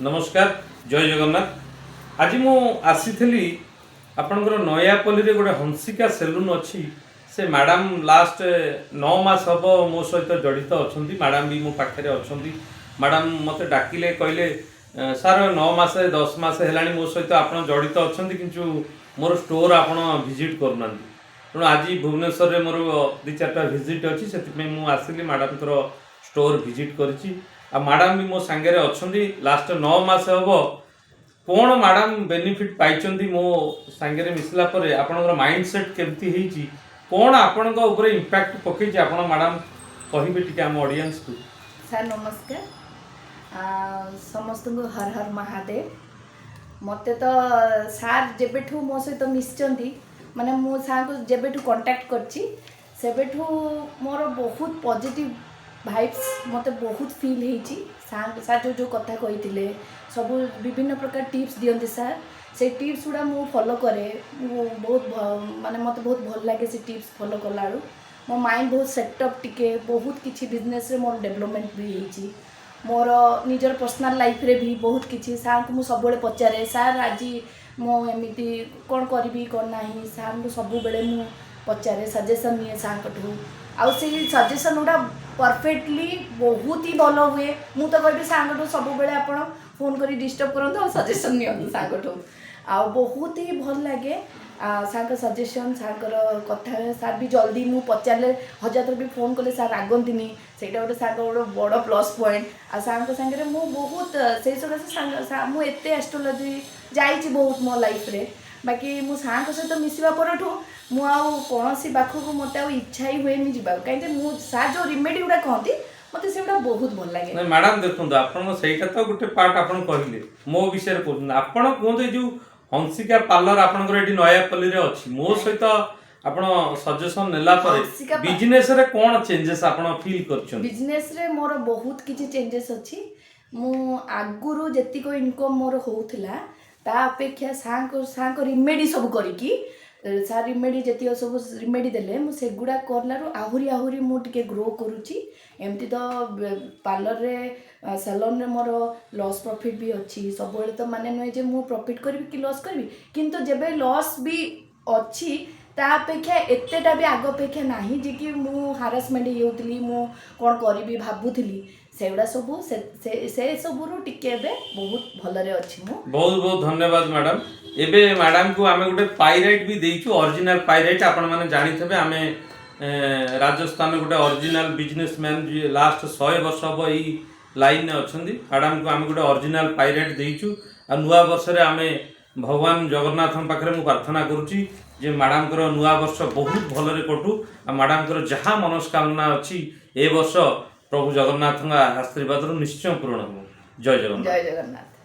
नमस्कार जय जगन्नाथ। आज मु आसी आपणकर नयापल्ली रे गोटे हंसिका सेलून अच्छी से मैडम लास्ट 9 मास हम मो सहित जड़ित अच्छा मैडम भी मो पाखे अच्छा मैडम मत डाकिले कहले सार 9 मास 10 मास है मो सहित आप जड़ित अच्छा कि मोर स्टोर आप विजिट करूना तेणु आज भुवनेश्वर में मोर 2-4टा विजिट अच्छी से आसिली मैडम स्टोर विजिट करी मैडम भी मो सांगे अच्छा लास्ट 9 मास हम कौन मैडम बेनिफिट पाई मो सांगे मिसला आपणकर माइंड सेट केमती होती कौन आपण इम्पैक्ट पकई आप मैडम कहे टी आम ऑडियंस को। सर नमस्कार समस्त को हर हर महादेव। मते तो सार जेबेठू मो सहित मिसचंती माने मो सार को जेबेठू कांटेक्ट करची सेबेठू मोर बहुत पॉजिटिव भाइब्स मते बहुत फील हेची। सार जो जो कथा कही सब विभिन्न प्रकार टिप्स दियंती सार से टिप्स गुड़ा मु फॉलो करे बहुत माने मते बहुत भल लगे से टिप्स फॉलो कला मो माइंड बहुत सेटअप टिके बहुत किछि बिजनेस रे मोर डेवलपमेंट भी हेची मोर निजर पर्सनल लाइफ रे भी बहुत किछि सार को मु सब बेले पचारे सार आज मो एमिति कोन करबी कोन नाही सार को सब बेले मु पचारे सजेशन निए सार कठू आउ से सजेशन गुड़ा परफेक्टली बहुत ही भल हुए मु तो कहबी सार कठू सब बेले आपण फोन करी डिस्टर्ब करंतु और सजेशन नियंतु सार कठू आ बहुत ही भल लगे सार सजेशन सार कथा सार भी जल्दी मु पचारे 1000 थर भी फोन कले सार रागंतिनी सेटा गोटे सार गोटे बड़ प्लस पॉइंट आ सार संगे मु बहुत से सकाशे मु एते एस्ट्रोलॉजी जाइछि बहुत मो लाइफ रे बाकी मु सार सहित मिसवा परठू मु आउ कोनोसी पाखकू मते आउ इच्छा ही हुएनी जिबा काई मु सार जो रेमेडी गुडा कहती मते सेटा बहुत भल लागे। नहीं मैडम देखो आपन सेटा तो गोटे पार्ट आपन कहले मो विषय रे कहन आपन कोन जो हंसिका पार्लर आपनकर एठी नयापल्ली रे अछि मो सहित आपण सजेशन नेला परे बिजनेस रे कोन चेंजेस आपण फील करछन। बिजनेस रे मोर बहुत किछि चेंजेस अछि मु आगुरु जेति को इनकम मोर होउथिला ता अपेक्षा सांको रिमेडी सब करिकी सार रिमेडी जेति सब रिमेडी देले मु सेगुडा करलारु आहुरी आहुरी मु टिके ग्रो करूची एमती तो पार्लर रे सैलून रे मोर लॉस प्रॉफिट भी अच्छी सब बेले तो माने नय जे मु प्रॉफिट करबी कि लॉस करबी किंतु जेबे लॉस भी अच्छी ता अपेक्षा एतेटा भी आग अपेक्षा नाही जे कि मु हारासमेंट हेउतली मु कोन करबी भाबुथली सेउडा सब से सबरु टिके बे बहुत भलरे अछि मु बहुत बहुत धन्यवाद मैडम। एबे मैडम को आमे गोटे पाइराइट भी देइछु ओरिजिनल पाइराइट आपण माने जानि थबे आमे राजस्थान गोटे ओरिजिनल बिजनेसमैन जी लास्ट 100 वर्ष अब ई लाइन ने अछंदी मैडम को आमे गोटे ओरिजिनल पाइराइट देइछु आ नुवा वर्ष रे आमे भगवान जगन्नाथ पाखरे मु प्रार्थना करूची जे मैडम को नुवा वर्ष बहुत भलरे कटू आ मैडम को जहाँ मनस्कामना अछि ए वर्ष प्रभु जगन्नाथ आशीर्वाद निश्चय पूर्ण हो। जय जगन्नाथ। जय जगन्नाथ।